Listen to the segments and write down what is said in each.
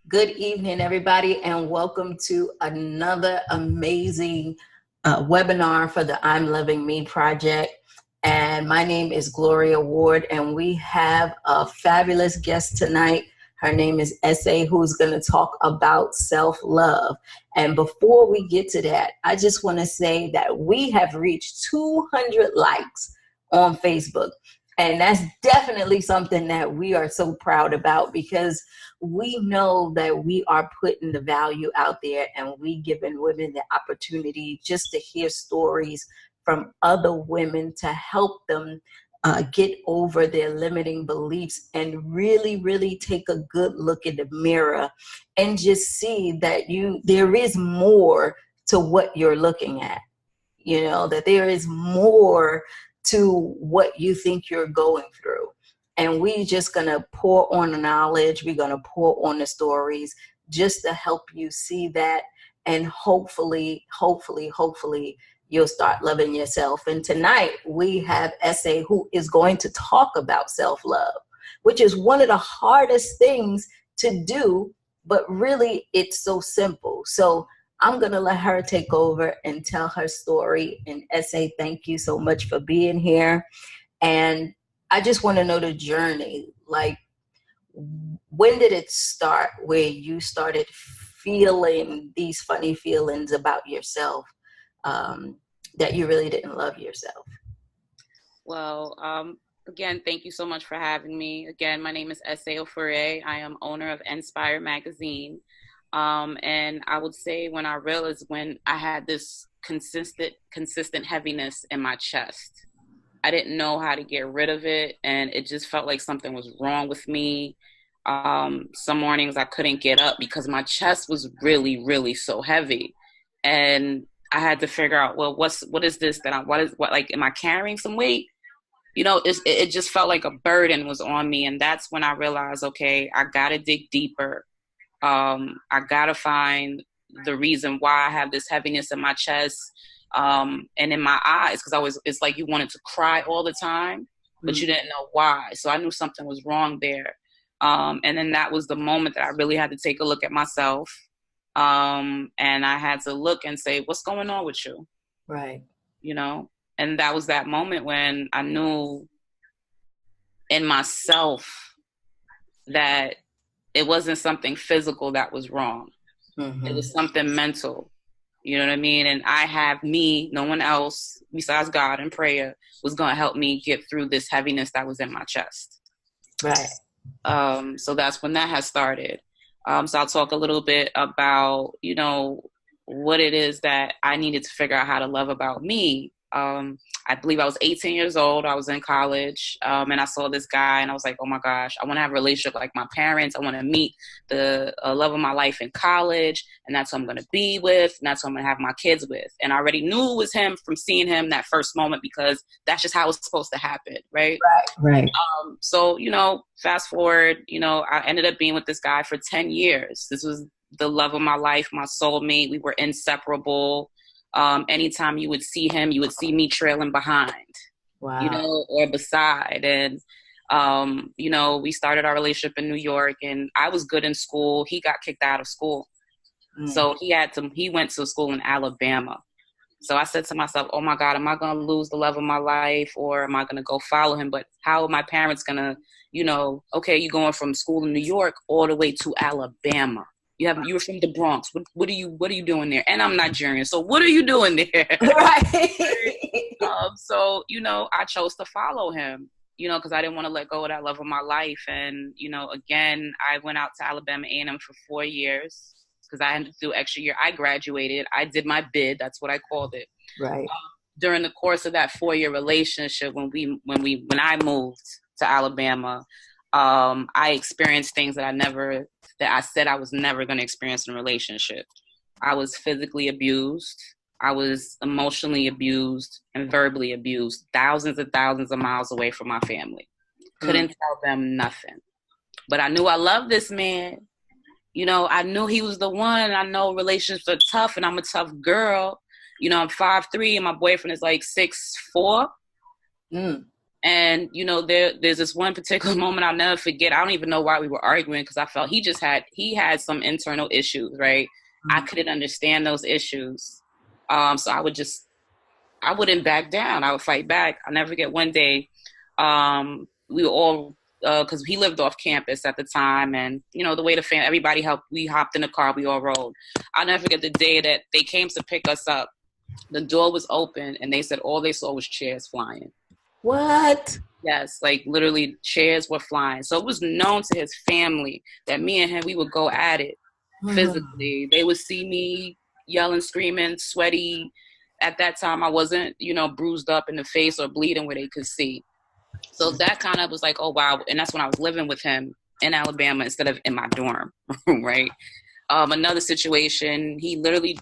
Good evening, everybody, and welcome to another amazing webinar for the I'm Loving Me project. And my name is Gloria Ward, and we have a fabulous guest tonight. Her name is S.A., who's going to talk about self-love. And before we get to that, I just want to say that we have reached 200 likes on Facebook. And that's definitely something that we are so proud about, because we know that we are putting the value out there, and we giving women the opportunity just to hear stories from other women to help them get over their limiting beliefs and really take a good look in the mirror and just see that there is more to what you're looking at. You know, that there is more to what you think you're going through. And we just going to pour on the knowledge. We're going to pour on the stories just to help you see that. And hopefully, you'll start loving yourself. And tonight we have S.A. who is going to talk about self-love, which is one of the hardest things to do, but really it's so simple. So I'm going to let her take over and tell her story. And S.A., thank you so much for being here. And I just want to know the journey. Like, when did it start where you started feeling these funny feelings about yourself, that you really didn't love yourself? Well, again, thank you so much for having me. Again, my name is S.A. Ofurhie. I am owner of Inspire Magazine. And I would say when I realized when I had this consistent heaviness in my chest, I didn't know how to get rid of it. And it just felt like something was wrong with me. Some mornings I couldn't get up because my chest was really so heavy. And I had to figure out, well, what is this like, am I carrying some weight? You know, it just felt like a burden was on me. And that's when I realized, okay, I got to dig deeper. I gotta find the reason why I have this heaviness in my chest, and in my eyes, because it's like you wanted to cry all the time, but you didn't know why. So I knew something was wrong there. And then that was the moment that I really had to take a look at myself. And I had to look and say, what's going on with you? Right. You know, and that was that moment when I knew in myself that it wasn't something physical that was wrong. Mm-hmm. It was something mental. You know what I mean? And I have me, no one else besides God and prayer was going to help me get through this heaviness that was in my chest. Right. So that's when that has started. So I'll talk a little bit about, you know, what it is that I needed to figure out how to love about me. I believe I was 18 years old. I was in college, and I saw this guy, and I was like, oh my gosh, I want to have a relationship like my parents. I want to meet the love of my life in college, and that's who I'm going to be with, and that's who I'm going to have my kids with. And I already knew it was him from seeing him that first moment, because that's just how it's supposed to happen, right? Right. So, you know, fast forward, you know, I ended up being with this guy for 10 years. This was the love of my life, my soulmate. We were inseparable. Anytime you would see him, you would see me trailing behind, wow. You know, or beside. And, you know, we started our relationship in New York, and I was good in school. He got kicked out of school. So he went to school in Alabama. So I said to myself, oh my God, am I going to lose the love of my life, or am I going to go follow him? But how are my parents going to, you know, okay, you're going from school in New York all the way to Alabama. You were from the Bronx. What are you doing there? And I'm Nigerian. So what are you doing there? Right. So, you know, I chose to follow him, you know, because I didn't want to let go of that love of my life. And, you know, again, I went out to Alabama A&M for 4 years because I had to do extra year. I graduated. I did my bid. That's what I called it. Right. During the course of that 4-year relationship, when I moved to Alabama, I experienced things that I said I was never going to experience in a relationship. I was physically abused. I was emotionally abused and verbally abused, thousands and thousands of miles away from my family. Couldn't tell them nothing. But I knew I loved this man. You know, I knew he was the one. I know relationships are tough, and I'm a tough girl. You know, I'm 5'3", and my boyfriend is like 6'4". And there's this one particular moment I'll never forget. I don't even know why we were arguing, because I felt he had some internal issues, right? I couldn't understand those issues. So I wouldn't back down. I would fight back. I'll never forget one day, we were all, because he lived off campus at the time, and the way everybody helped. We hopped in the car, we all rode. I'll never forget the day that they came to pick us up. The door was open, and they said all they saw was chairs flying. What? Yes, like literally chairs were flying. So it was known to his family that me and him, we would go at it physically. They would see me yelling, screaming, sweaty. At that time, I wasn't, bruised up in the face or bleeding where they could see. So that kind of was like, oh, wow. And that's when I was living with him in Alabama instead of in my dorm, right? Another situation, he literally,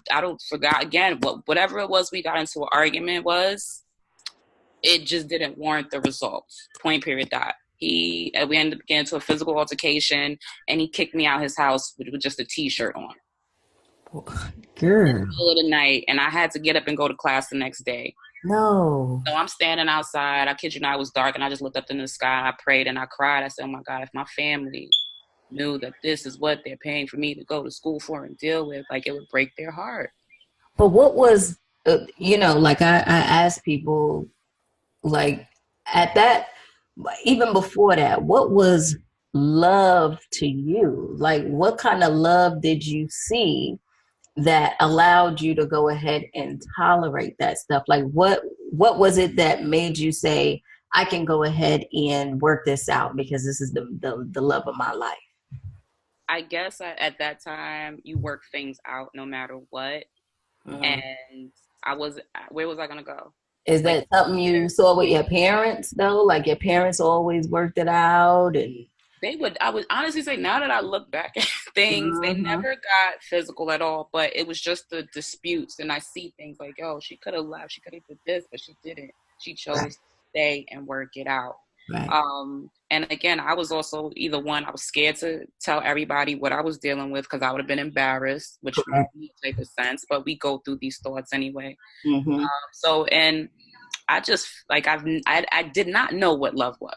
forgot again, whatever it was we got into an argument it just didn't warrant the results. Point, period, dot. We ended up getting into a physical altercation, and he kicked me out his house with just a T-shirt on. Girl. In the middle of the night, and I had to get up and go to class the next day. No. So I'm standing outside. I kid you not, it was dark, and I just looked up in the sky, and I prayed, and I cried. I said, oh, my God, if my family knew that this is what they're paying for me to go to school for and deal with, like, it would break their heart. But what was, like I asked people, like at that, even before that, what was love to you? Like, what kind of love did you see that allowed you to go ahead and tolerate that stuff? Like, what was it that made you say, I can go ahead and work this out because this is the love of my life? I guess at that time you work things out no matter what. And where was I going to go? Is that something you saw with your parents though? Like your parents always worked it out, and I would honestly say, now that I look back at things, they never got physical at all, but it was just the disputes. And I see things like, oh, she could have left, she could have did this, but she didn't. She chose to stay and work it out. Right. And again, I was also either one, I was scared to tell everybody what I was dealing with because I would have been embarrassed, which makes type of sense, but we go through these thoughts anyway. And I just, like, I did not know what love was.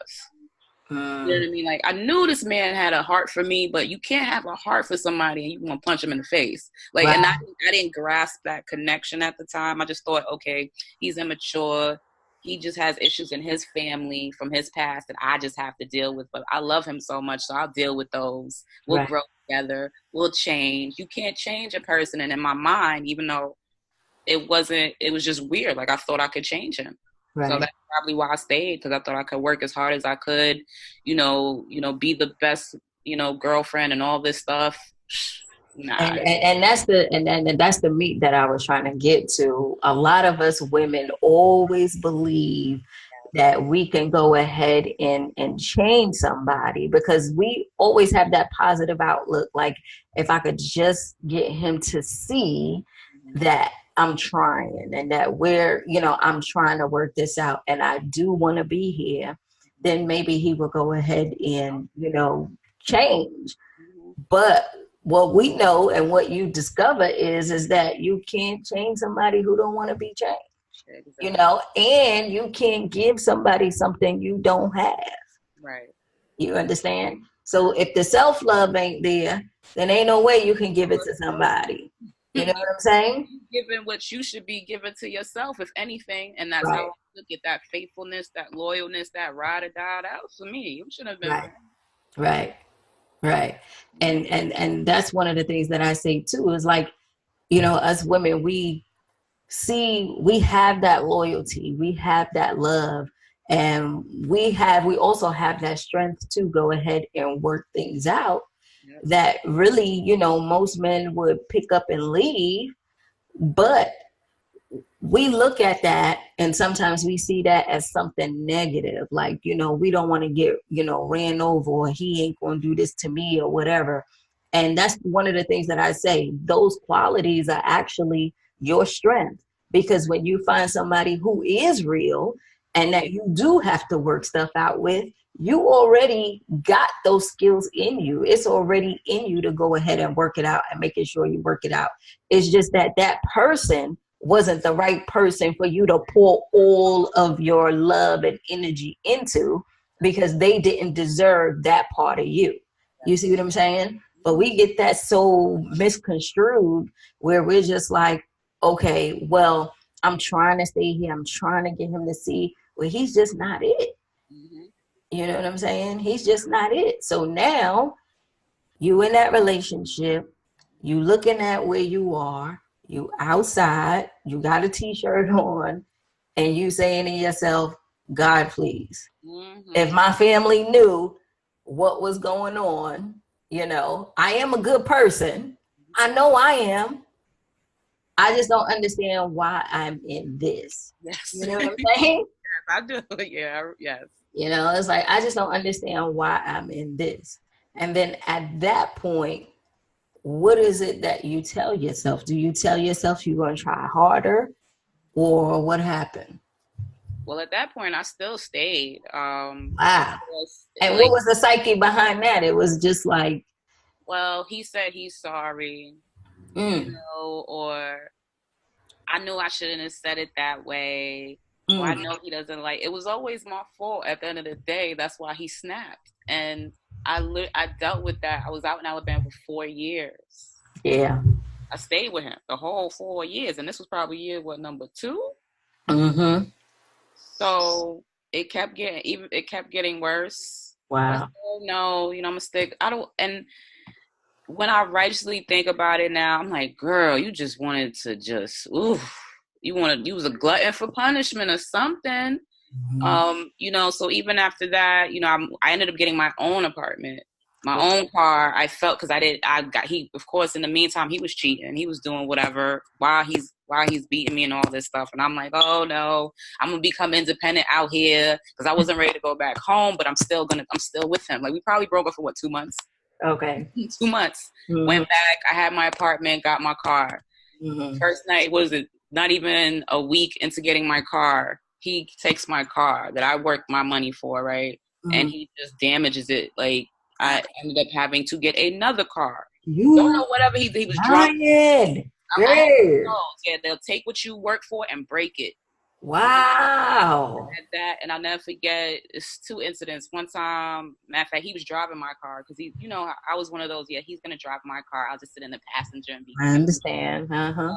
You know what I mean? Like, I knew this man had a heart for me, but you can't have a heart for somebody and you want to punch him in the face. Like, and I didn't grasp that connection at the time. I just thought, okay, he's immature. He just has issues in his family from his past that I just have to deal with. But I love him so much, so I'll deal with those. We'll grow together. We'll change. You can't change a person. And in my mind, even though it was just weird. Like, I thought I could change him. Right. So that's probably why I stayed, because I thought I could work as hard as I could, be the best, girlfriend and all this stuff. Nah. And that's the meat that I was trying to get to. A lot of us women always believe that we can go ahead and change somebody because we always have that positive outlook. Like, if I could just get him to see that I'm trying and that I'm trying to work this out and I do want to be here, then maybe he will go ahead and, change. But what we know and what you discover is that you can't change somebody who don't want to be changed, and you can't give somebody something you don't have. Right. You understand? So if the self-love ain't there, then ain't no way you can give it to somebody. You know what I'm saying? Giving what you should be giving to yourself, if anything. And that's how I look at that faithfulness, that loyalness, that ride or die. That was for me. You should have been. Right. And that's one of the things that I say too, is like, us women, we have that loyalty, we have that love, and we also have that strength to go ahead and work things out. That really, most men would pick up and leave, but we look at that and sometimes we see that as something negative. Like, we don't want to get, ran over, or he ain't going to do this to me or whatever. And that's one of the things that I say, those qualities are actually your strength, because when you find somebody who is real and that you do have to work stuff out with, you already got those skills in you. It's already in you to go ahead and work it out and making sure you work it out. It's just that person wasn't the right person for you to pour all of your love and energy into, because they didn't deserve that part of you. You see what I'm saying? But we get that so misconstrued where we're just like, okay, well, I'm trying to stay here. I'm trying to get him to see. Well, he's just not it. Mm-hmm. You know what I'm saying? He's just not it. So now you in that relationship, you looking at where you are, you outside, you got a t-shirt on, and you saying to yourself, God, please. Mm-hmm. If my family knew what was going on, you know, I am a good person. I know I am. I just don't understand why I'm in this. Yes. You know what I'm saying? I do. Yeah. Yes. You know, it's like, I just don't understand why I'm in this. And then at that point, what is it that you tell yourself? Do you tell yourself you're going to try harder, or what happened? Well, at that point, I still stayed. Wow. And Like, what was the psyche behind that? It was just like, well, he said he's sorry, mm, or I knew I shouldn't have said it that way. Or I mm, know he doesn't like. It was always my fault. At the end of the day, that's why he snapped. And I dealt with that. I was out in Alabama for 4 years. yeah. I stayed with him the whole 4 years, and this was probably year number 2. Mm-hmm. So it kept getting worse. But I said, Wow. oh, no, I'm a stick. I don't. And when I righteously think about it now, I'm like, girl, you just wanted to just, oof. You was a glutton for punishment or something. Mm-hmm. So even after that, I ended up getting my own apartment, my own car. I felt, because of course, in the meantime, he was cheating. He was doing whatever while he's beating me and all this stuff. And I'm like, oh no, I'm going to become independent out here, because I wasn't ready to go back home, but I'm still with him. Like, we probably broke up for 2 months. Okay. 2 months. Mm-hmm. Went back. I had my apartment, got my car. Mm-hmm. First night, was it not even a week into getting my car, he takes my car that I worked my money for, right? Mm-hmm. And he just damages it. Like, I ended up having to get another car. You Don't know, whatever he was drunk. lying. I had Good. yeah, they'll take what you work for and break it. Wow. That, and I'll never forget, it's 2 incidents. One time, matter of fact, he was driving my car, because I was one of those, yeah, he's gonna drive my car, I'll just sit in the passenger and be I understand. Uh-huh.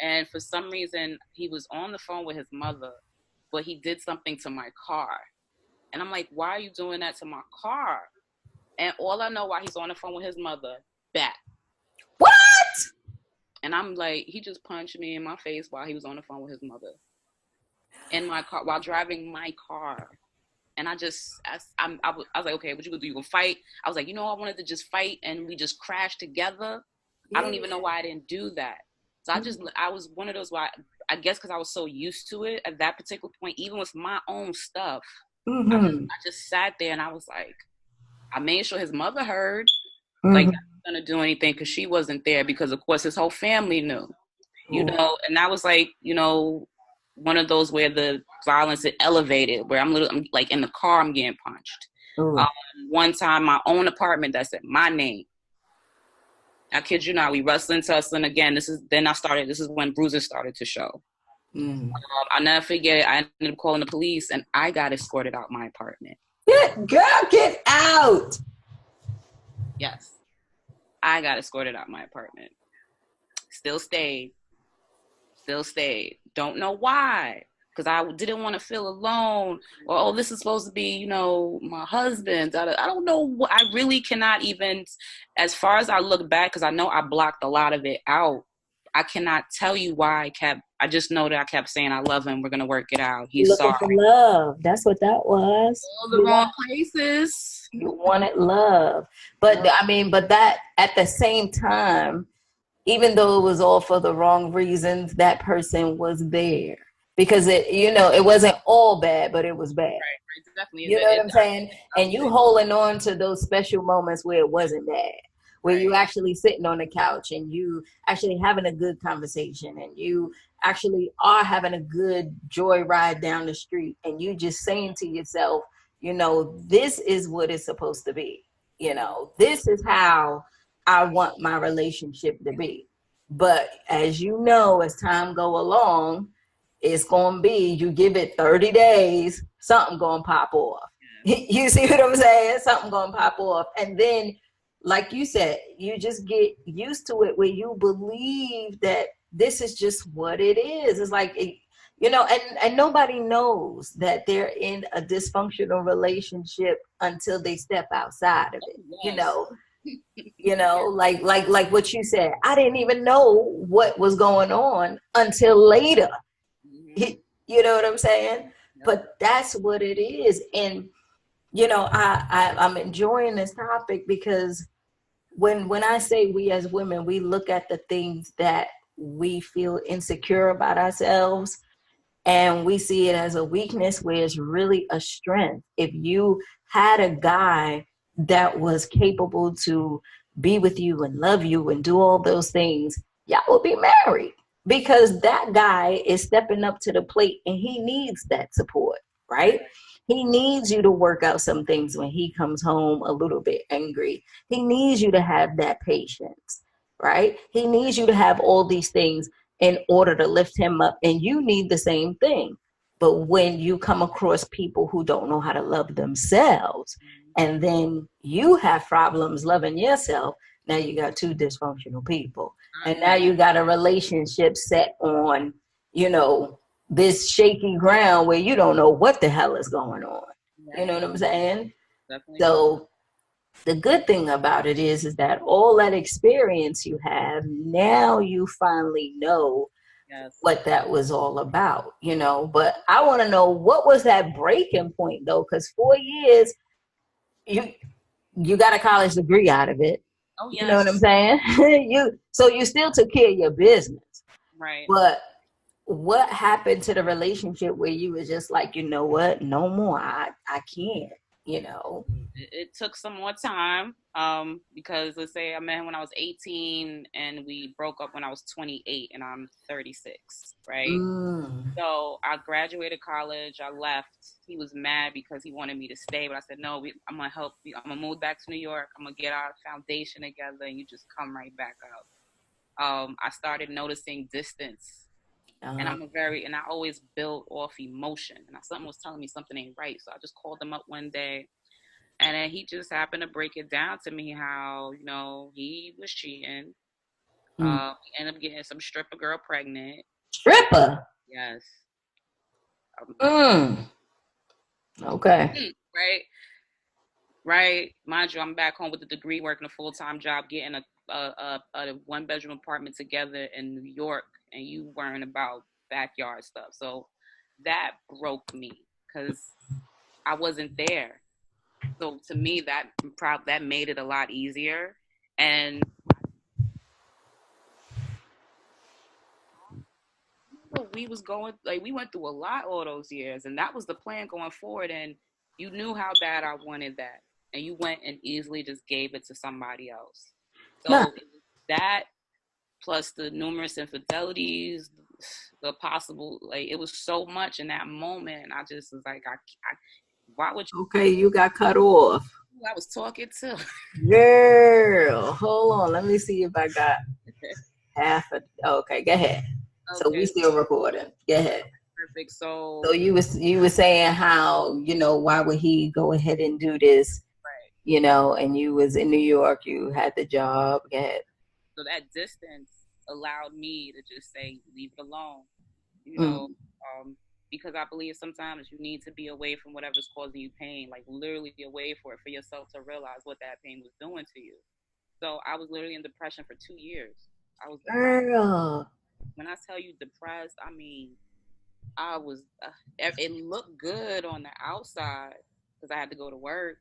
and for some reason he was on the phone with his mother, but he did something to my car. And I'm like, why are you doing that to my car? And all I know, while he's on the phone with his mother, bat. What? And I'm like, he just punched me in my face while he was on the phone with his mother in my car, while driving my car. And I was like, okay, what you gonna do? You gonna fight? I was like, I wanted to just fight and we just crash together. Yeah. I don't even know why I didn't do that. So I was one of those, why I guess because I was so used to it at that particular point, even with my own stuff. Mm-hmm. I just sat there and I was like, I made sure his mother heard, Mm-hmm. like, I wasn't gonna do anything because she wasn't there, because of course his whole family knew, and I was like, one of those where the violence is elevated, where I'm like in the car, I'm getting punched. One time, my own apartment that's in my name. I kid you not, we tussling again. This is when bruises started to show. Mm. I'll never forget it. I ended up calling the police, and I got escorted out my apartment. Get out. Yes. I got escorted out my apartment. Still stayed. Don't know why. Because I didn't want to feel alone. Or, oh, this is supposed to be, my husband. I don't know. I really cannot even, as far as I look back, because I know I blocked a lot of it out. I cannot tell you why I just know that I kept saying, I love him. We're going to work it out. He's sorry. Looking for love. That's what that was. All the wrong places. You wanted love. But but that at the same time, even though it was all for the wrong reasons, that person was there. Because it wasn't all bad, but it was bad. Right. Definitely. You know what I'm saying? And you holding on to those special moments where it wasn't bad. Where you actually sitting on the couch and you actually having a good conversation and you actually are having a good joy ride down the street and you just saying to yourself, this is what it's supposed to be. This is how I want my relationship to be. But as you know, as time go along, it's gonna be, you give it 30 days, something gonna pop off. You see what I'm saying? Something gonna pop off. And then, like you said, you just get used to it where you believe that this is just what it is. It's like and nobody knows that they're in a dysfunctional relationship until they step outside of it. Yes. Like what you said, I didn't even know what was going on until later. Mm-hmm. You know what I'm saying? Yep. But that's what it is. And I'm enjoying this topic because when I say we as women, we look at the things that we feel insecure about ourselves, and we see it as a weakness where it's really a strength. If you had a guy that was capable to be with you and love you and do all those things, y'all would be married, because that guy is stepping up to the plate and he needs that support, right? He needs you to work out some things when he comes home a little bit angry. He needs you to have that patience, right? He needs you to have all these things in order to lift him up. And you need the same thing. But when you come across people who don't know how to love themselves, and then you have problems loving yourself, now you got two dysfunctional people. And now you got a relationship set on, this shaky ground where you don't know what the hell is going on. You know what I'm saying? Definitely. So the good thing about it is that all that experience you have, now you finally know what that was all about, But I want to know, what was that breaking point though? Because 4 years, you got a college degree out of it. Oh yes. You know what I'm saying? You still took care of your business. Right. But what happened to the relationship where you was just like, you know what, no more, I can't. It took some more time, because let's say I met him when I was 18 and we broke up when I was 28 and I'm 36, right? So I graduated college, I left. He was mad because he wanted me to stay, but I said no, I'm gonna help you. I'm gonna move back to New York, I'm gonna get our foundation together and you just come right back up. I started noticing distance, and I always build off emotion, and something was telling me something ain't right, so I just called him up one day. And then he just happened to break it down to me how, he was cheating. He ended up getting some stripper girl pregnant. Stripper? Yes. Okay. Right. Right. Mind you, I'm back home with a degree, working a full-time job, getting a one-bedroom apartment together in New York, and you worrying about backyard stuff. So that broke me because I wasn't there. So to me, that made it a lot easier. And we was going, like, we went through a lot all those years, and that was the plan going forward. And you knew how bad I wanted that, and you went and easily just gave it to somebody else. Nah. So it was that, plus the numerous infidelities, the possible, like, it was so much in that moment. And I just was like, why would you? Okay, you got cut off. I was talking to. Girl, hold on. Let me see if I got half a. Okay, go ahead. So we Okay, still recording. Go ahead. perfect. So you were saying how, why would he go ahead and do this? Right. And you was in New York, you had the job. Go ahead. So that distance allowed me to just say, leave it alone, you know, Mm. because I believe sometimes you need to be away from whatever's causing you pain, like literally away for yourself to realize what that pain was doing to you. So I was literally in depression for 2 years. I was depressed. Girl. When I tell you depressed, I mean, I was, it looked good on the outside because I had to go to work,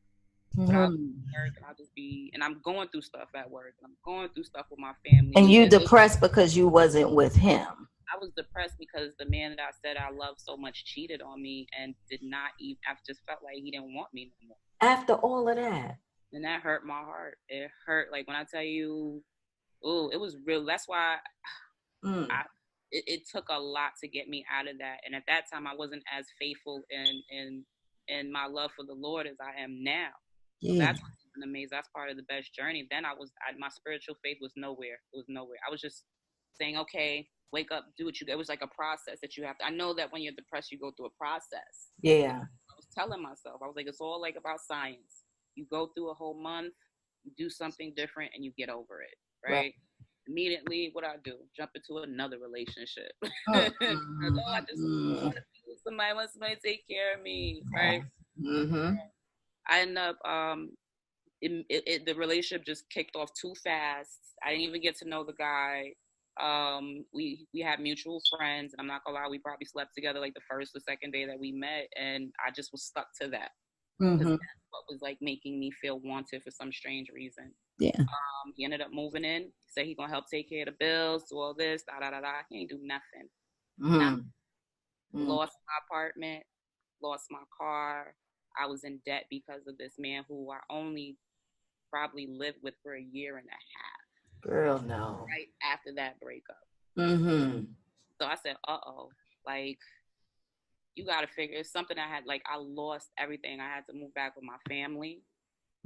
but I Mm-hmm. work and I'll just be, and I'm going through stuff at work and I'm going through stuff with my family. And you depressed because you wasn't with him. I was depressed because the man that I said I loved so much cheated on me and did not even, I just felt like he didn't want me no more. After all of that. And that hurt my heart. It hurt. Like when I tell you, oh, it was real. That's why I, it took a lot to get me out of that. And at that time, I wasn't as faithful in my love for the Lord as I am now. So Yeah. that's been amazing. That's part of the best journey. Then my spiritual faith was nowhere. It was nowhere. I was just saying, okay, wake up, do what you. It was like a process that you have to. I know that when you're depressed, you go through a process. Yeah. I was telling myself, I was like, it's all like about science. You go through a whole month, you do something different, and you get over it, Right. right? Immediately, what I do, jump into another relationship. Because, oh, I just Mm-hmm. want to be with somebody, I want somebody to take care of me, Yeah. right? Mm-hmm. I end up, the relationship just kicked off too fast. I didn't even get to know the guy. We had mutual friends, and I'm not gonna lie, we probably slept together like the first or second day that we met, and I just was stuck to that because Mm-hmm. that's what was like making me feel wanted for some strange reason. Yeah. He ended up moving in, said he gonna help take care of the bills, do all this, da da da da. He ain't do nothing. Not Mm-hmm. lost my apartment, lost my car. I was in debt because of this man who I only probably lived with for a year and a half Girl, no. right after that breakup. Mm-hmm. So I said, uh-oh, like you got to figure it's something I had, like I lost everything. I had to move back with my family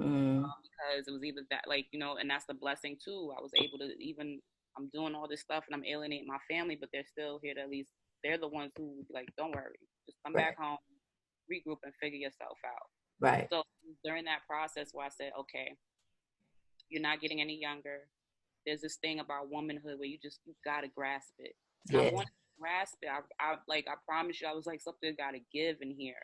Mm-hmm. because it was either that, like, you know, and that's the blessing too. I was able to even, I'm doing all this stuff and I'm alienating my family, but they're still here to at least, they're the ones who would be like, don't worry, just come Right. back home, regroup and figure yourself out. Right. So during that process where I said, okay, you're not getting any younger. There's this thing about womanhood where you gotta grasp it. And I Yeah. wanted to grasp it. I promise you, I was like, something gotta give in here.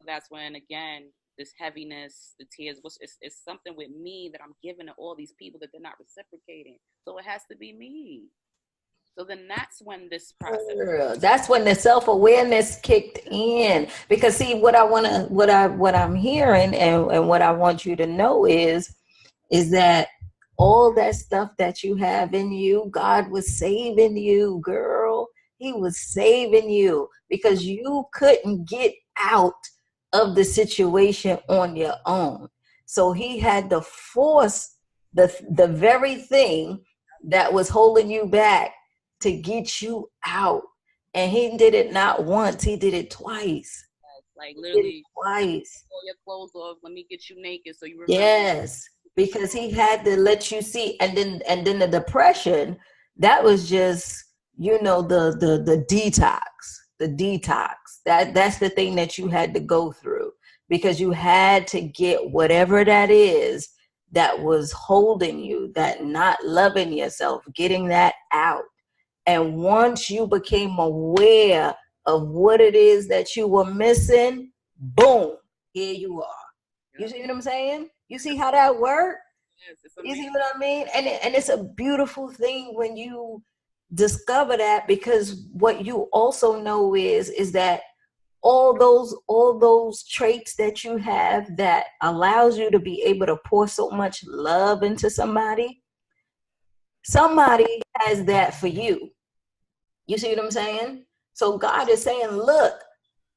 That's when again, this heaviness, the tears, it's something with me that I'm giving to all these people that they're not reciprocating. So it has to be me. So then that's when this process. Girl, that's when the self-awareness kicked in. Because see, what I want to, what I'm hearing, and what I want you to know is that all that stuff that you have in you, God was saving you, girl. He was saving you because you couldn't get out of the situation on your own. So he had to force the very thing that was holding you back to get you out. And he did it not once, he did it twice. Like He did it literally, twice. pull your clothes off. Let me get you naked so you remember. Yes, because he had to let you see. And then the depression, that was just, the detox. The detox. That's the thing that you had to go through because you had to get whatever that is that was holding you, that not loving yourself, getting that out. And once you became aware of what it is that you were missing, boom, here you are. You Yep. see what I'm saying? You see how that worked? Yes, it's You see amazing. what I mean? And it's a beautiful thing when you discover that, because what you also know is that all those traits that you have that allows you to be able to pour so much love into somebody has that for you. You see what I'm saying? So God is saying, look,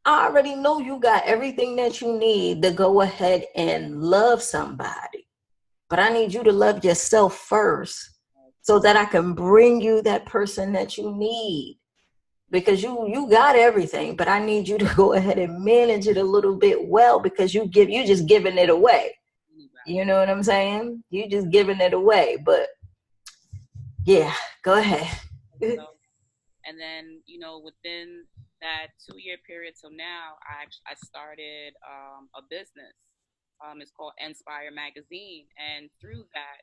I already know you got everything that you need to go ahead and love somebody. But I need you to love yourself first so that I can bring you that person that you need. Because you got everything, but I need you to go ahead and manage it a little bit well, because you just giving it away. You know what I'm saying? You just giving it away. But yeah, go ahead. So, and then within that 2 year period till now, I started a business. It's called Inspire Magazine, and through that,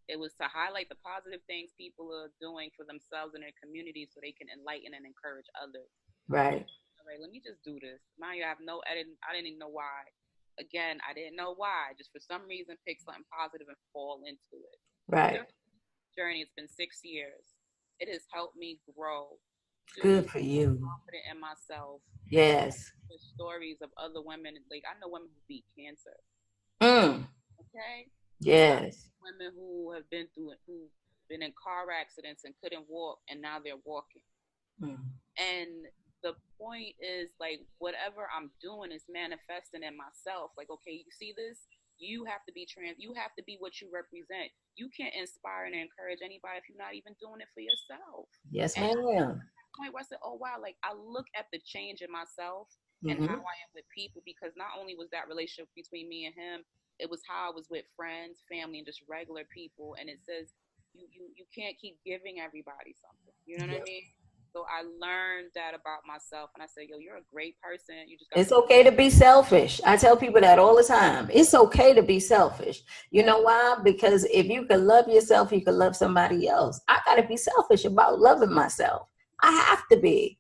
it was to highlight the positive things people are doing for themselves and their community, so they can enlighten and encourage others. Right. All right, let me just do this. Mind you, I have no edit. I didn't even know why. Again, I didn't know why. Just for some reason, pick something positive and fall into it. Right. Journey. It's been 6 years. It has helped me grow to Good for you. confident in myself. Yes. The stories of other women, like I know women who beat cancer. Mm. Okay, Yes. women who have been through it, who've been in car accidents and couldn't walk, and now they're walking. Mm. And the point is, like, whatever I'm doing is manifesting in myself. Like, okay, you see this? You have to be you have to be what you represent. You can't inspire and encourage anybody if you're not even doing it for yourself. Yes, And ma'am. point where I said, oh wow, like I look at the change in myself and how Mm-hmm. I am with people, because not only was that relationship between me and him, it was how I was with friends, family, and just regular people. And it says you can't keep giving everybody something. You know what I mean? So I learned that about myself, and I said, "Yo, you're a great person. You just got It's okay to be selfish. I tell people that all the time. It's okay to be selfish. You know why? Because if you can love yourself, you can love somebody else. I got to be selfish about loving myself. I have to be.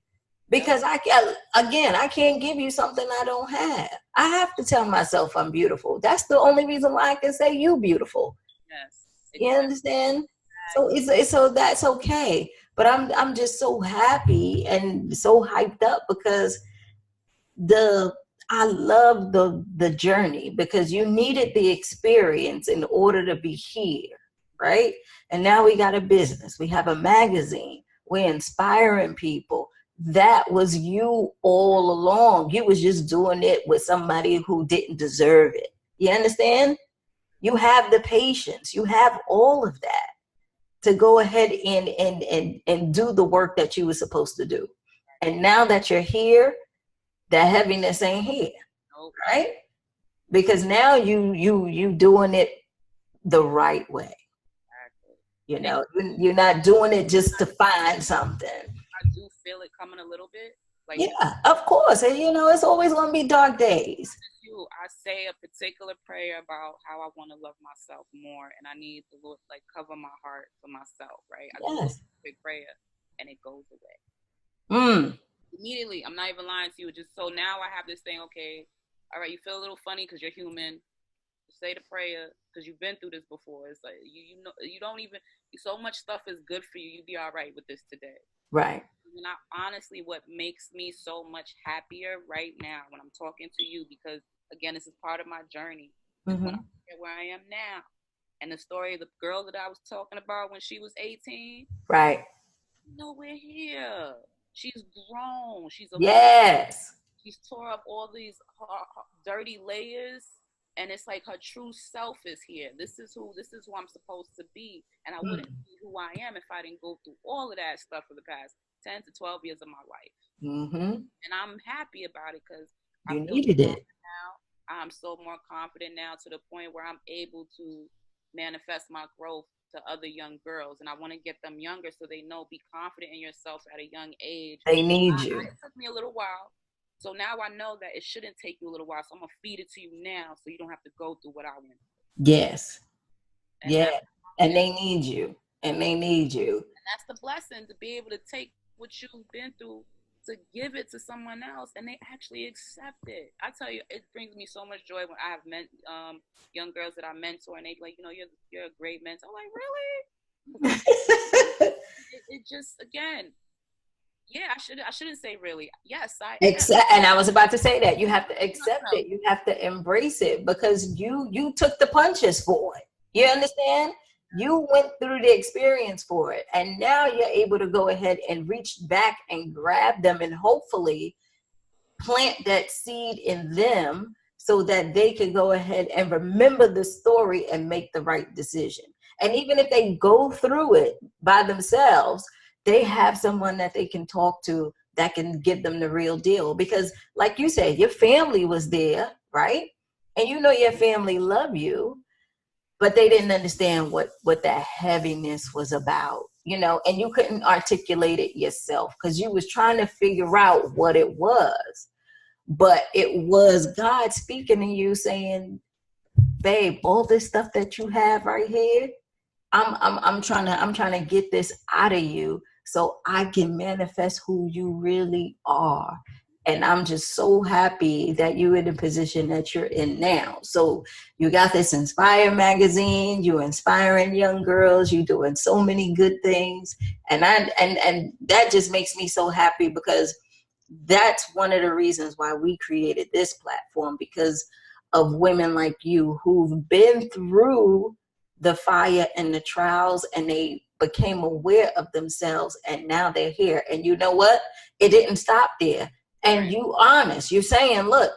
Because I can't, again, I can't give you something I don't have. I have to tell myself I'm beautiful. That's the only reason why I can say you beautiful. Yes, you understand? So so that's okay. But I'm just so happy and so hyped up because I love the journey, because you needed the experience in order to be here, right? And now we got a business, we have a magazine, we're inspiring people. That was you all along. You was just doing it with somebody who didn't deserve it. You understand? You have the patience, you have all of that to go ahead and do the work that you were supposed to do. And now that you're here, that heaviness ain't here, right? Because now you doing it the right way. You know, you're not doing it just to find something. I do feel it coming a little bit. Like, yeah, of course. And you know, it's always gonna be dark days. I say a particular prayer about how I want to love myself more, and I need the Lord like cover my heart for myself, right? I do a big prayer, and it goes away. Immediately. I'm not even lying to you. Just so now I have this thing. Okay, all right. You feel a little funny because you're human. Say the prayer because you've been through this before. It's like you know you don't even. So much stuff is good for you. You be all right with this today. Right. And honestly, what makes me so much happier right now when I'm talking to you, because again, this is part of my journey. When I get where I am now, and the story of the girl that I was talking about when she was 18. Right. Nowhere here. She's grown. She's She's tore up all these dirty layers, and it's like her true self is here. This is who I'm supposed to be, and I wouldn't be who I am if I didn't go through all of that stuff for the past 10 to 12 years of my life. And I'm happy about it because you needed it. Now I'm so more confident now to the point where I'm able to manifest my growth to other young girls, and I want to get them younger so they know, be confident in yourself at a young age. They need you. It took me a little while, so now I know that it shouldn't take you a little while, so I'm gonna feed it to you now so you don't have to go through what I went through. Yes. And and they need you, and they need you. And that's the blessing, to be able to take what you've been through, to give it to someone else, and they actually accept it. I tell you, it brings me so much joy when I have young girls that I mentor, and they like, you know, you're a great mentor. I'm like, really? it just, again, yeah, I shouldn't say really. Yes, I am. And I was about to say that you have to accept it. You have to embrace it, because you took the punches for it. You understand? You went through the experience for it, and now you're able to go ahead and reach back and grab them and hopefully plant that seed in them so that they can go ahead and remember the story and make the right decision. And even if they go through it by themselves, they have someone that they can talk to that can give them the real deal. Because like you said, your family was there, right? And you know your family love you, but they didn't understand what that heaviness was about, you know, and you couldn't articulate it yourself because you was trying to figure out what it was. But it was God speaking to you saying, babe, all this stuff that you have right here, I'm trying to get this out of you so I can manifest who you really are. And I'm just so happy that you're in the position that you're in now. So you got this Inspire magazine, you're inspiring young girls, you're doing so many good things. And that just makes me so happy, because that's one of the reasons why we created this platform, because of women like you who've been through the fire and the trials, and they became aware of themselves, and now they're here. And you know what? It didn't stop there. And you honest, you're saying, look,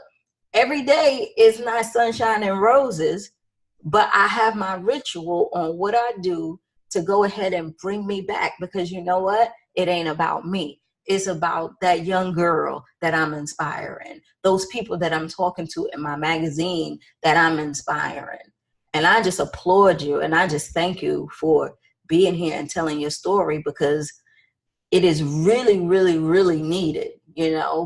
every day is not sunshine and roses, but I have my ritual on what I do to go ahead and bring me back, because you know what? It ain't about me. It's about that young girl that I'm inspiring, those people that I'm talking to in my magazine that I'm inspiring. And I just applaud you, and I just thank you for being here and telling your story, because it is really, really, really needed,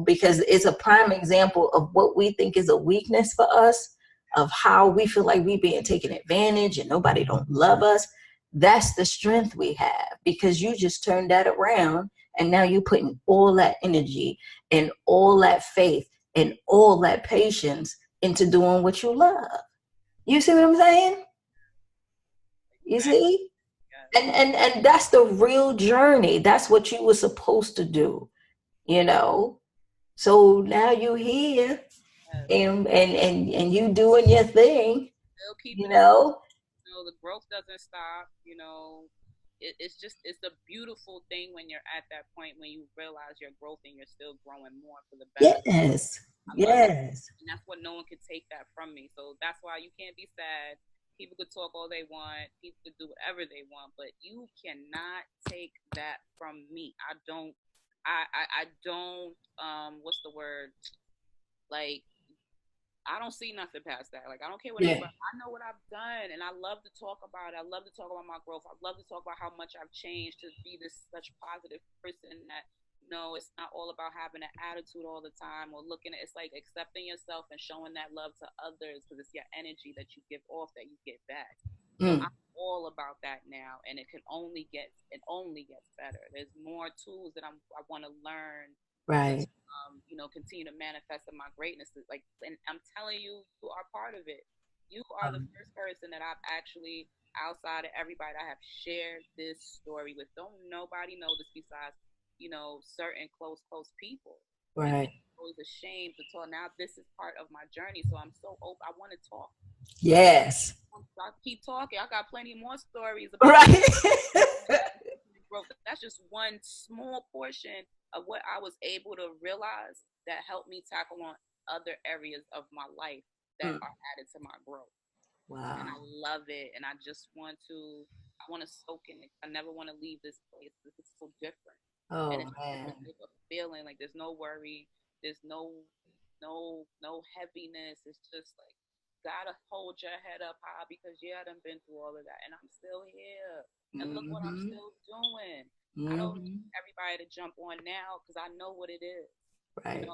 because it's a prime example of what we think is a weakness for us, of how we feel like we being taken advantage and nobody don't love us. That's the strength we have, because you just turned that around, and now you're putting all that energy and all that faith and all that patience into doing what you love. You see what I'm saying? You Exactly. see? Yes. And that's the real journey. That's what you were supposed to do, you know. So now you here, Yes. and you doing your thing, Still you keeping it moving. know. The growth doesn't stop. It's a beautiful thing when you're at that point when you realize your growth and you're still growing more for the better. Yes, I love it, yes, and that's what no one could take that from me. So that's why you can't be sad. People could talk all they want. People could do whatever they want, but you cannot take that from me. I don't. I don't. What's the word? Like, I don't see nothing past that. Like, I don't care what yeah. anybody. I know what I've done, and I love to talk about it. I love to talk about my growth. I love to talk about how much I've changed to be this such positive person that it's not all about having an attitude all the time or looking at. It's like accepting yourself and showing that love to others, because it's your energy that you give off that you get back. So Mm, I'm all about that now, and it only gets better. There's more tools that I want to learn to right. continue to manifest in my greatness. Like, and I'm telling you, you are part of it. You are the Um, first person that I've actually, outside of everybody I have shared this story with. Don't nobody know this besides, certain close people. And right. it's always a shame to talk. Now this is part of my journey, so I'm so open. I want to talk. Yes. I keep talking. I got plenty more stories about Right. growth. That's just one small portion of what I was able to realize that helped me tackle on other areas of my life that Mm, are added to my growth. And I wow. love it. And I want to soak in it. I never want to leave this place. This is so different. And Oh it's a different man. type of feeling. Like, there's no worry. There's no heaviness. It's just like, gotta hold your head up high, because yeah, I done been through all of that, and I'm still here. And look what I'm Mm-hmm. still doing. I don't need Mm-hmm. everybody to jump on now, because I know what it is. Right.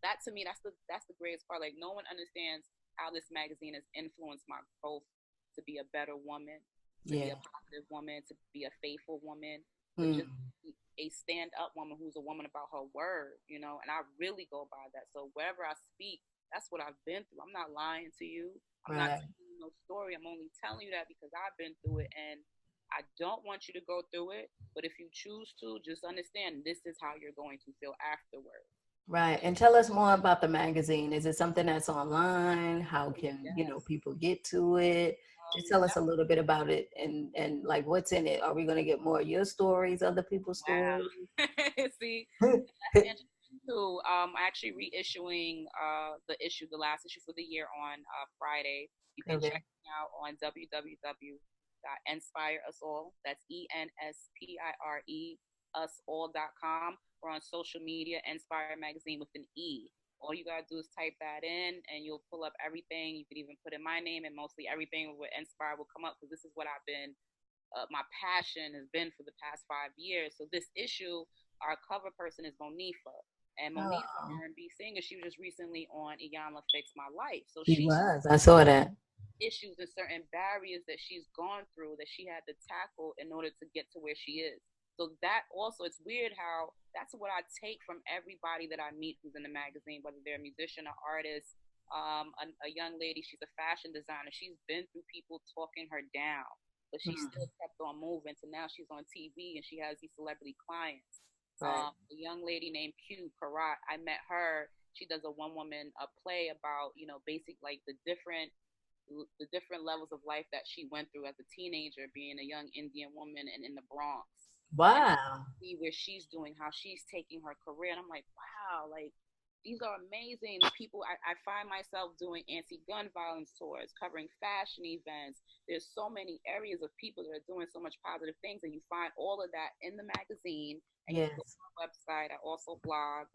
That to me, that's the greatest part. Like, no one understands how this magazine has influenced my growth to be a better woman, to be Yeah. a positive woman, to be a faithful woman, to just Mm, be a stand up woman who's a woman about her word. And I really go by that. So wherever I speak, that's what I've been through. I'm not lying to you. I'm not right. telling you no story. I'm only telling you that because I've been through it, and I don't want you to go through it. But if you choose to, just understand this is how you're going to feel afterwards. Right. And tell us more about the magazine. Is it something that's online? How can, Yes. people get to it? Just tell us a That, little bit about it, and like what's in it. Are we going to get more of your stories, other people's wow. stories? See, that's interesting too. Actually reissuing the last issue for the year on Friday. You can Okay. check me out on www.inspireusall. That's ENSPIRE usall.com, or on social media, Inspire Magazine with an E. All you gotta do is type that in, and you'll pull up everything. You could even put in my name, and mostly everything with Inspire will come up, because this is what I've been my passion has been for the past 5 years. So this issue, our cover person is Monifa. And Monifa, Oh, R&B singer, she was just recently on Iyanla Fix My Life. So he she was. I saw that. issues and certain barriers that she's gone through that she had to tackle in order to get to where she is. So that also, it's weird how that's what I take from everybody that I meet who's in the magazine, whether they're a musician or artist. A young lady, she's a fashion designer. She's been through people talking her down, but she Mm, still kept on moving. So now she's on TV and she has these celebrity clients. right. A young lady named Q Karat, I met her. She does a one woman play about basic, like the different levels of life that she went through as a teenager, being a young Indian woman and in the Bronx. And I Wow. see where she's doing, how she's taking her career. And I'm like, wow, like, these are amazing. The people, I find myself doing anti-gun violence tours, covering fashion events. There's so many areas of people that are doing so much positive things, and you find all of that in the magazine. And you can go to Yes. my website. I also blog.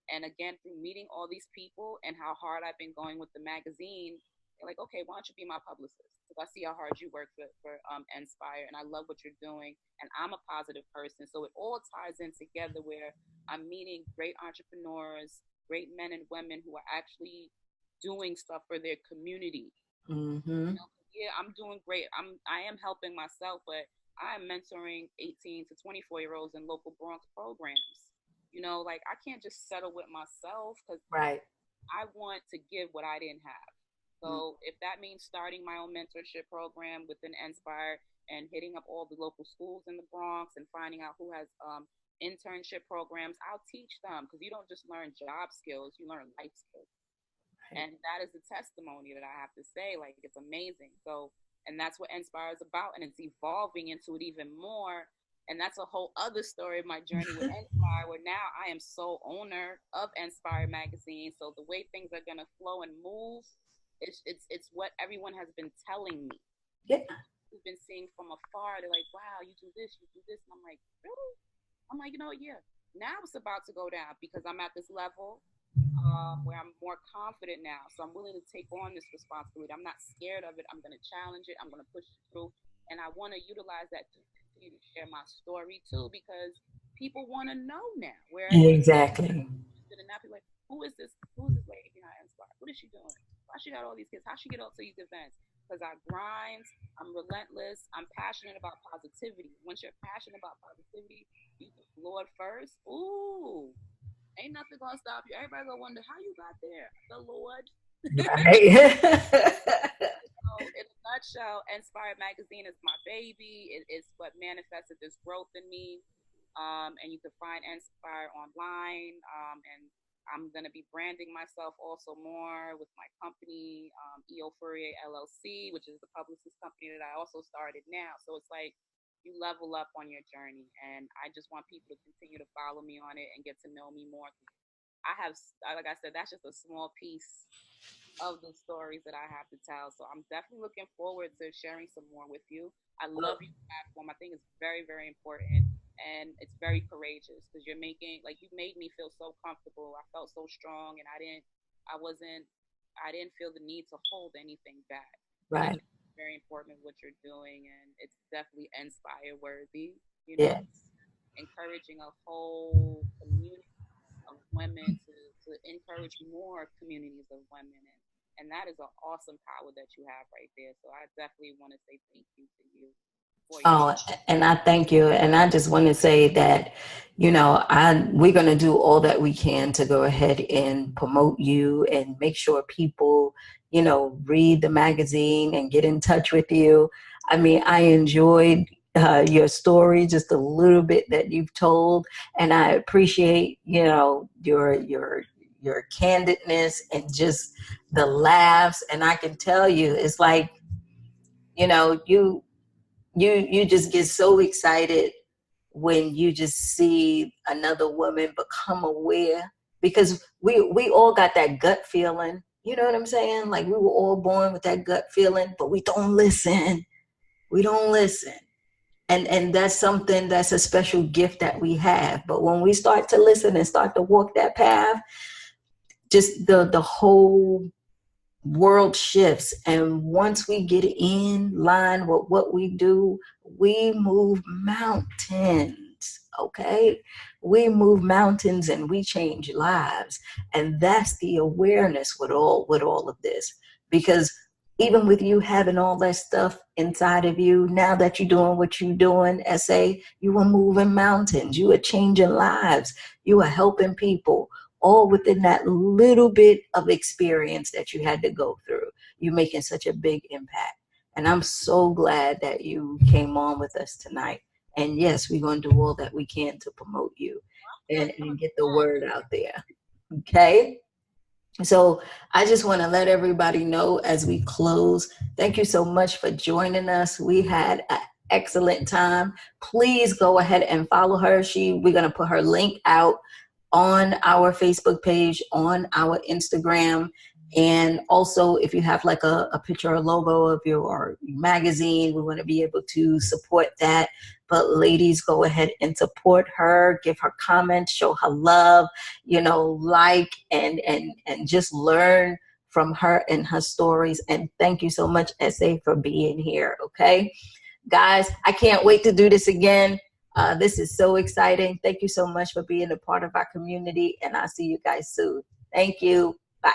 And again, through meeting all these people and how hard I've been going with the magazine, They're like, okay, why don't you be my publicist? Because I see how hard you work for Inspire, and I love what you're doing, and I'm a positive person. So it all ties in together where I'm meeting great entrepreneurs, great men and women who are actually doing stuff for their community. Mm-hmm. You know, yeah, I'm doing great. I am helping myself, but I am mentoring 18 to 24-year-olds in local Bronx programs. You know, like I can't just settle with myself because Right. I want to give what I didn't have. So if that means starting my own mentorship program within Inspire and hitting up all the local schools in the Bronx and finding out who has internship programs, I'll teach them because you don't just learn job skills, you learn life skills. Right. And that is a testimony that I have to say, like it's amazing. So, and that's what Inspire is about, and it's evolving into it even more. And that's a whole other story of my journey with Inspire, where now I am sole owner of Inspire magazine. So the way things are gonna flow and move, it's what everyone has been telling me. Yeah. We've been seeing from afar. They're like, "Wow, you do this, you do this," and I'm like, "Really?" I'm like, yeah. Now it's about to go down because I'm at this level where I'm more confident now. So I'm willing to take on this responsibility. I'm not scared of it. I'm going to challenge it. I'm going to push it through. And I want to utilize that to continue to share my story too, because people want to know now. Whereas Exactly. and now people are like, who is this? Who is this lady behind Inspire? What is she doing? Why she got all these kids? How she get up to these events? Because I grind, I'm relentless, I'm passionate about positivity. Once you're passionate about positivity, you put the Lord first. Ooh, ain't nothing gonna stop you. Everybody gonna wonder how you got there. The Lord. Right. So, in a nutshell, Inspired Magazine is my baby. It is what manifested this growth in me. And you can find Inspire online. And I'm going to be branding myself also more with my company, Ofurhie LLC, which is the publicist company that I also started now. So it's like you level up on your journey. And I just want people to continue to follow me on it and get to know me more. I have, like I said, that's just a small piece of the stories that I have to tell. So I'm definitely looking forward to sharing some more with you. I love your platform. I think it's very, very important and it's very courageous because you're making like you made me feel so comfortable. I felt so strong and I wasn't I didn't feel the need to hold anything back. And I Right. think it's very important what you're doing and it's definitely inspire worthy, you know, Yeah. encouraging a whole community of women to encourage more communities of women and that is an awesome power that you have right there. So I definitely want to say thank you to you for your Oh, and I thank you. And I just want to say that, we're going to do all that we can to go ahead and promote you and make sure people, read the magazine and get in touch with you. I mean, I enjoyed your story, just a little bit that you've told, and I appreciate, your candidness and just the laughs. And I can tell you, it's like, you just get so excited when you just see another woman become aware because we all got that gut feeling, you know what I'm saying, like we were all born with that gut feeling, but we don't listen. And that's something that's a special gift that we have, but when we start to listen and start to walk that path, just the whole world shifts. And once we get in line with what we do, we move mountains. Okay, we move mountains and we change lives. And that's the awareness with all of this, because even with you having all that stuff inside of you, now that you're doing what you're doing, you are moving mountains, you are changing lives, you are helping people, all within that little bit of experience that you had to go through. You're making such a big impact. And I'm so glad that you came on with us tonight. And yes, we're going to do all that we can to promote you and get the word out there. Okay. So I just want to let everybody know as we close, thank you so much for joining us. We had an excellent time. Please go ahead and follow her. We're going to put her link out on our Facebook page, on our Instagram. And also, if you have like a picture or logo of your magazine, we want to be able to support that. But ladies, go ahead and support her, give her comments, show her love, like and just learn from her and her stories. And thank you so much, SA, for being here. Okay, guys, I can't wait to do this again. This is so exciting. Thank you so much for being a part of our community, and I'll see you guys soon. Thank you. Bye.